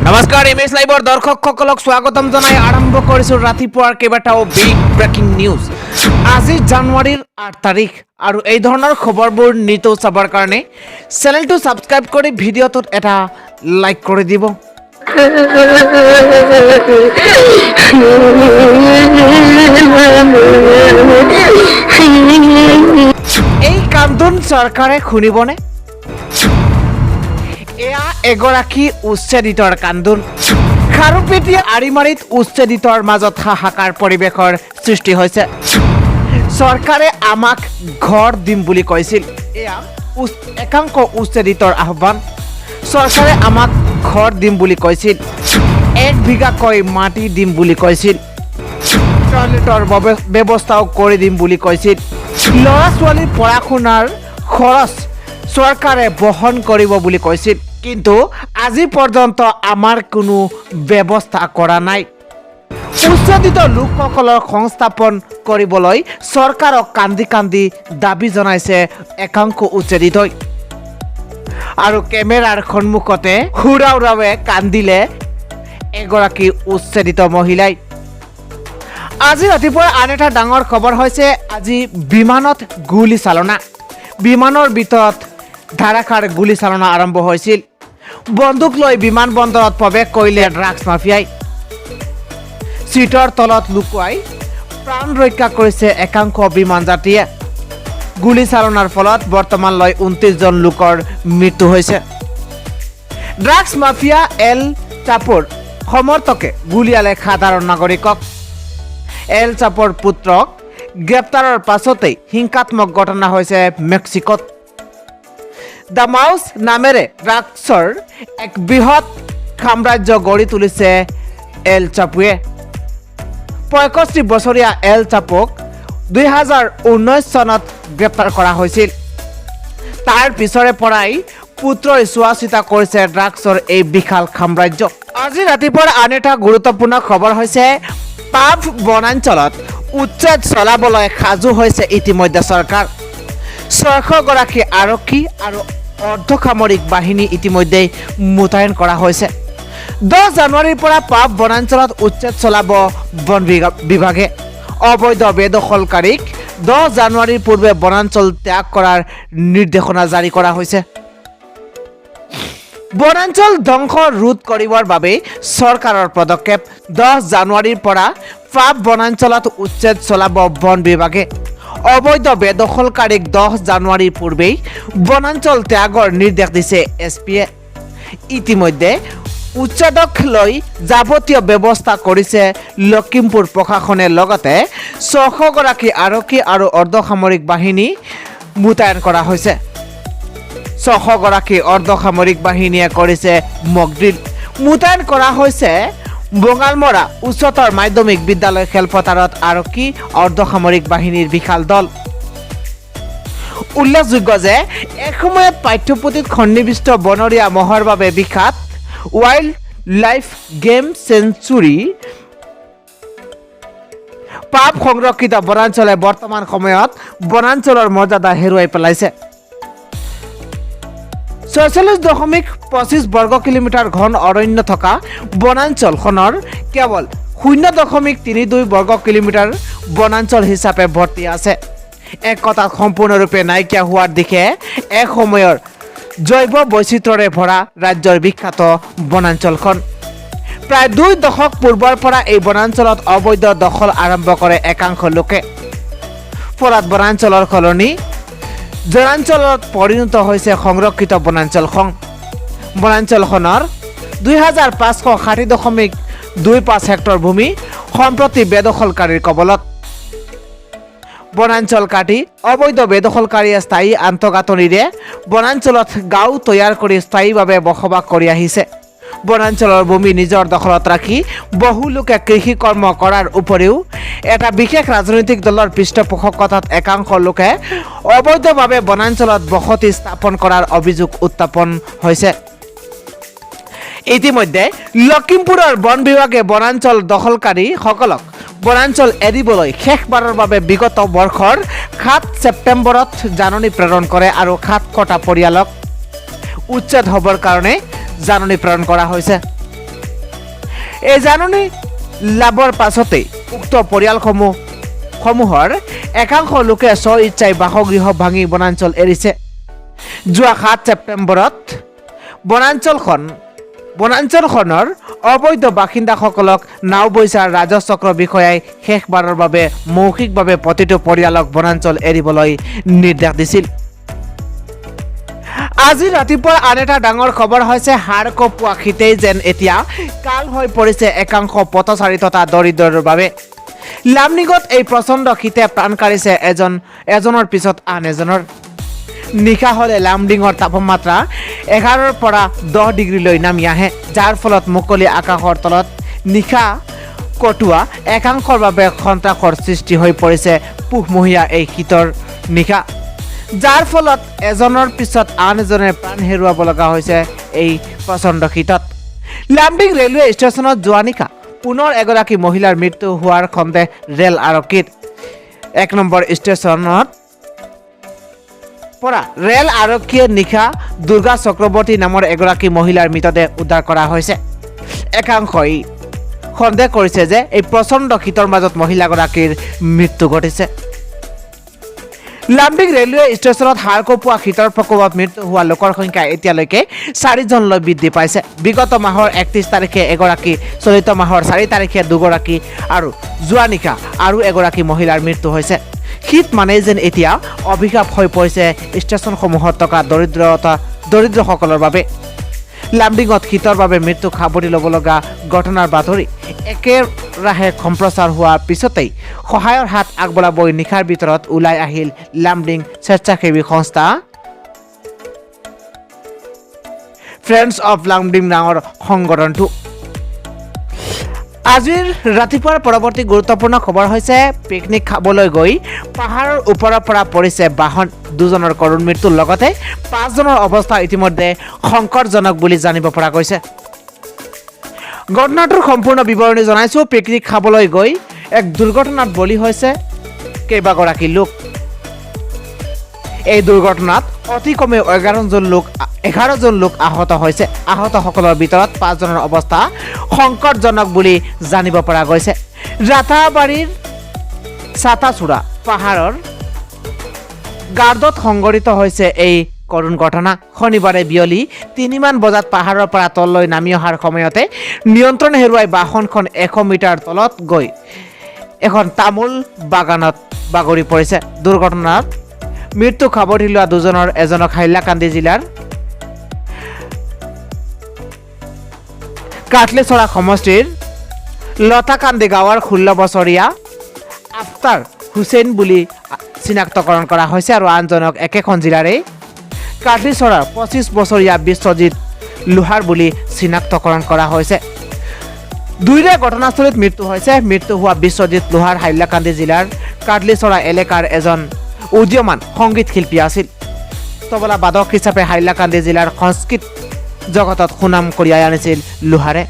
নমস্কাৰ এমএছ লাইভৰ দৰ্শকসকলক স্বাগতম জনাই আৰম্ভ কৰিছোঁ ৰাতিপুৱাৰ কেইবাটাও বিগ ব্ৰেকিং নিউজ। আজি জানুৱাৰীৰ 8 তাৰিখ আৰু এই ধৰণৰ খবৰবোৰ নিতৌ চাবৰ কাৰণে চেনেলটো ছাবস্ক্ৰাইব কৰি ভিডিঅ'টোত এটা লাইক কৰি দিব। এই কান্দোন চৰকাৰে শুনিবনে? এয়া এগৰাকী উচ্ছেদিতৰ কান্দোন। খাৰুপেটীয়া আৰিমাৰীত উচ্ছেদিতৰ মাজত হাহাকাৰ পৰিৱেশৰ সৃষ্টি হৈছে। চৰকাৰে আমাক ঘৰ দিম বুলি কৈছিল। এয়া একাংশ উচ্ছেদিতৰ আহ্বান। চৰকাৰে আমাক ঘৰ দিম বুলি কৈছিল, 1 বিঘাকৈ মাটি দিম বুলি কৈছিল, টয়লেটৰ ব্যৱস্থাও কৰি দিম বুলি কৈছিল, ল'ৰা ছোৱালীৰ পঢ়া শুনাৰ খৰচ চৰকাৰে বহন কৰিব বুলি কৈছিল। কিন্তু আজি পৰ্যন্ত আমাৰ কোনো ব্যৱস্থা কৰা নাই। উচ্ছেদিত লোকসকলৰ সংস্থাপন কৰিবলৈ চৰকাৰক কান্দি কান্দি দাবী জনাইছে একাংশ উচ্ছেদিতই। আৰু কেমেৰাৰ সন্মুখতে হুৰাউৰাৱে কান্দিলে এগৰাকী উচ্ছেদিত মহিলাই। আজি ৰাতিপুৱা আন এটা ডাঙৰ খবৰ হৈছে, আজি বিমানত গুলীচালনা। বিমানৰ ভিতৰত ধাৰাসাৰ গুলীচালনা আৰম্ভ হৈছিল। বন্দুক লৈ বিমানবন্দৰত প্ৰৱেশ কৰিলে ড্ৰাগছ মাফিয়াই। চিটৰ তলত লুকুৱাই প্ৰাণ ৰক্ষা কৰিছে একাংশ বিমান যাত্ৰীয়ে। গুলীচালনাৰ ফলত বৰ্তমানলৈ 29 জন লোকৰ মৃত্যু হৈছে। ড্ৰাগছ মাফিয়া এল চাপোৰ সমৰ্থকে গুলীয়ালে সাধাৰণ নাগৰিকক। এল চাপোৰ পুত্ৰক গ্ৰেপ্তাৰৰ পাছতেই হিংসাত্মক ঘটনা হৈছে মেক্সিকোত। দ্য মাউচ নামেৰে ড্ৰাগছৰ এক বৃহৎ সাম্ৰাজ্য গঢ়ি তুলিছে এল চাপোৱে। 65 বছৰীয়া এল চাপোক 2019 চনত গ্ৰেপ্তাৰ কৰা হৈছিল। তাৰ পিছৰে পৰাই পুত্ৰই চোৱা চিতা কৰিছে ড্ৰাগছৰ এই বিশাল সাম্ৰাজ্য। আজি ৰাতিপুৱাৰ আন এটা গুৰুত্বপূৰ্ণ খবৰ হৈছে, পাভ বনাঞ্চলত উচ্ছেদ চলাবলৈ সাজু হৈছে ইতিমধ্যে চৰকাৰ। 600 গৰাকী আৰক্ষী আৰু অৰ্ধসামৰিক বাহিনী ইতিমধ্যে মোতায়েন কৰা হৈছে। 10 জানুৱাৰীৰ পৰা পাভ বনাঞ্চলত উচ্ছেদ চলাব বন বিভাগে। অবৈধ বেদখলকাৰীক 10 জানুৱাৰীৰ পূৰ্বে বনাঞ্চল ত্যাগ কৰাৰ নিৰ্দেশনা জাৰি কৰা হৈছে। বনাঞ্চল ধ্বংস ৰোধ কৰিবৰ বাবে চৰকাৰৰ পদক্ষেপ। 10 জানুৱাৰীৰ পৰা পাভ বনাঞ্চলত উচ্ছেদ চলাব বন বিভাগে। অবৈধ বেদখলকাৰীক 10 জানুৱাৰীৰ পূৰ্বেই বনাঞ্চল ত্যাগৰ নিৰ্দেশ দিছে এছপিয়ে। ইতিমধ্যে উচ্ছেদক লৈ যাৱতীয় ব্যৱস্থা কৰিছে লখিমপুৰ প্ৰশাসনে। লগতে 600 গৰাকী আৰক্ষী আৰু অৰ্ধসামৰিক বাহিনী মোতায়েন কৰা হৈছে। 600 গৰাকী অৰ্ধসামৰিক বাহিনীয়ে কৰিছে মক ড্ৰিল। মোতায়েন কৰা হৈছে বঙালমৰা উচ্চতৰ মাধ্যমিক বিদ্যালয় খেলপথাৰত আৰক্ষী অৰ্ধসামৰিক বাহিনীৰ বিশাল দল। উল্লেখযোগ্য যে এসময়ত পাঠ্যপুথিত সন্নিৱিষ্ট বনৰীয়া মহৰ বাবে বিখ্যাত ৱাইল্ড লাইফ গেম চেঞ্চুৰী পাভ সংৰক্ষিত বনাঞ্চলে বৰ্তমান সময়ত বনাঞ্চলৰ মৰ্যাদা হেৰুৱাই পেলাইছে। 46.25 বৰ্গ কিলোমিটাৰ ঘন অৰণ্য থকা বনাঞ্চলখনৰ কেৱল 0.32 বৰ্গ কিলোমিটাৰ বনাঞ্চল হিচাপে ভৰ্তি আছে। এক কথাত সম্পূৰ্ণৰূপে নাইকিয়া হোৱাৰ দিশে এসময়ৰ জৈৱ বৈচিত্ৰ্যৰে ভৰা ৰাজ্যৰ বিখ্যাত বনাঞ্চলখন। প্ৰায় 2 দশক পূৰ্বৰ পৰা এই বনাঞ্চলত অবৈধ দখল আৰম্ভ কৰে একাংশ লোকে। ফলত বনাঞ্চলৰ সলনি জনাঞ্চলত পৰিণত হৈছে সংৰক্ষিত বনাঞ্চলখন। বনাঞ্চলখনৰ 2560.25 হেক্টৰ ভূমি সম্প্ৰতি বেদখলকাৰীৰ কবলত। বনাঞ্চল কাটি অবৈধ বেদখলকাৰীয়ে স্থায়ী আন্তঃগাঁথনিৰে বনাঞ্চলত গাঁও তৈয়াৰ কৰি স্থায়ীভাৱে বসবাস কৰি আহিছে। বনাঞ্চলৰ ভূমি নিজৰ দখলত ৰাখি বহু লোকে কৃষি কৰ্ম কৰাৰ উপৰিও এটা বিশেষ ৰাজনৈতিক দলৰ পৃষ্ঠপোষকতাত একাংশ লোকে অবৈধভাৱে বনাঞ্চলত বসতি স্থাপন কৰাৰ অভিযোগ উত্থাপন হৈছে। ইতিমধ্যে লখিমপুৰৰ বন বিভাগে বনাঞ্চল দখলকাৰীসকলক বনাঞ্চল এৰিবলৈ শেষবাৰৰ বাবে বিগত বৰ্ষৰ 7 ছেপ্টেম্বৰত জাননী প্ৰেৰণ কৰে আৰু 7 কটা পৰিয়ালক উচ্ছেদ হ'বৰ কাৰণে জাননী প্ৰেৰণ কৰা হৈছে। এই জাননী লাভৰ পাছতেই উক্ত পৰিয়ালসমূহৰ একাংশ লোকে স্ব ইচ্ছাই বাসগৃহ ভাঙি বনাঞ্চল এৰিছে যোৱা 7 ছেপ্টেম্বৰত বনাঞ্চলখনৰ অবৈধ বাসিন্দাসকলক নাওবৈচাৰ ৰাজচক্ৰ বিষয়াই শেষবাৰৰ বাবে মৌখিকভাৱে প্ৰতিটো পৰিয়ালক বনাঞ্চল এৰিবলৈ নিৰ্দেশ দিছিল আজি ৰাতিপুৱা আন এটা ডাঙৰ খবৰ হৈছে হাড় কঁপোৱা শীতেই যেন এতিয়া কাল হৈ পৰিছে একাংশ পথচাৰী তথা দৰিদ্ৰৰ বাবে লামডিঙত এই প্ৰচণ্ড শীতে প্ৰাণ কাঢ়িছে এজনৰ পিছত আন এজনৰ নিশা হলে লামডিঙৰ তাপমাত্ৰা 11ৰ পৰা 10 ডিগ্ৰীলৈ নামি আহে যাৰ ফলত মুকলি আকাশৰ তলত নিশা কটোৱা একাংশৰ বাবে সন্ত্ৰাসৰ সৃষ্টি হৈ পৰিছে পুহমহীয়া এই শীতৰ নিশা যাৰ ফলত এজনৰ পিছত আন এজনে প্ৰাণ হেৰুৱাব লগা হৈছে এই প্ৰচণ্ড শীতত লামডিং ৰেলৱে ষ্টেচনত যোৱা নিশা পুনৰ এগৰাকী মহিলাৰ মৃত্যু হোৱাৰ সন্দেহ ৰেল আৰক্ষীৰ 1 নম্বৰ ষ্টেচনত পৰা ৰেল আৰক্ষীয়ে নিশা দুৰ্গা চক্ৰৱৰ্তী নামৰ এগৰাকী মহিলাৰ মৃতদেহ উদ্ধাৰ কৰা হৈছে একাংশই সন্দেহ কৰিছে যে এই প্ৰচণ্ড শীতৰ মাজত মহিলাগৰাকীৰ মৃত্যু ঘটিছে লামডিং ৰেলৱে ষ্টেচনত হাড় কঁপোৱা শীতৰ প্ৰকোপত মৃত্যু হোৱা লোকৰ সংখ্যা এতিয়ালৈকে 4 জনলৈ বৃদ্ধি পাইছে বিগত মাহৰ 31 তাৰিখে এগৰাকী চলিত মাহৰ 4 তাৰিখে দুগৰাকী আৰু যোৱা নিশা আৰু এগৰাকী মহিলাৰ মৃত্যু হৈছে শীত মানে যেন এতিয়া অভিশাপ হৈ পৰিছে ষ্টেচনসমূহত থকা দৰিদ্ৰসকলৰ বাবে লামডিঙত শীতৰ বাবে মৃত্যু সাৱটি ল'ব লগা ঘটনাৰ বাতৰি একেৰাহে সম্প্ৰচাৰ হোৱাৰ পিছতেই সহায়ৰ হাত আগবঢ়াবই নিশাৰ ভিতৰত ওলাই আহিল লামডিং স্বেচ্ছাসেৱী সংস্থা ফ্ৰেণ্ডছ অফ লামডিং নামৰ সংগঠনটো আজিৰ ৰাতিপুৱাৰ পৰৱৰ্তী গুৰুত্বপূৰ্ণ খবৰ হৈছে পিকনিক খাবলৈ গৈ পাহাৰৰ ওপৰৰ পৰা পৰিছে বাহন দুজনৰ কৰুণ মৃত্যুৰ লগতে 5 জনৰ অৱস্থা ইতিমধ্যে সংকটজনক বুলি জানিব পৰা গৈছে ঘটনাটোৰ সম্পূৰ্ণ বিৱৰণী জনাইছো পিকনিক খাবলৈ গৈ এক দুৰ্ঘটনাত বলি হৈছে কেইবাগৰাকী লোক এই দুৰ্ঘটনাত অতি কমেও 11 জন লোক আহত হৈছে আহতসকলৰ ভিতৰত 5 জনৰ অৱস্থা সংকটজনক বুলি জানিব পৰা গৈছে ৰাতাবাৰীৰ সাতাচুৰা পাহাৰৰ গাৰ্ডত সংঘটিত হৈছে এই কৰুণ ঘটনা শনিবাৰে বিয়লি 3 মান বজাত পাহাৰৰ পৰা তললৈ নামি অহাৰ সময়তে নিয়ন্ত্ৰণ হেৰুৱাই বাহনখন 100 মিটাৰ তলত গৈ এখন তামোল বাগানত বাগৰি পৰিছে দুৰ্ঘটনাত মৃত্যু সাৱটি লোৱা দুজনৰ এজনক হাইলাকান্দি জিলাৰ কাটলেছৰা সমষ্টিৰ লতাকান্দি গাঁৱৰ 16 বছৰীয়া আফতাৰ হুছেইন বুলি চিনাক্তকৰণ কৰা হৈছে আৰু আনজনক একেখন জিলাৰে কাটলেছৰাৰ 25 বছৰীয়া বিশ্বজিৎ লোহাৰ বুলি চিনাক্তকৰণ কৰা হৈছে দুইৰে ঘটনাস্থলীত মৃত্যু হৈছে মৃত্যু হোৱা বিশ্বজিৎ লোহাৰ হাইলাকান্দি জিলাৰ কাটলেছৰা এলেকাৰ এজন উদীয়মান সংগীত শিল্পী আছিল তবলা বাদক হিচাপে হাইলাকান্দি জিলাৰ সংস্কৃত জগতত সুনাম কঢ়িয়াই আনিছিল লোহাৰে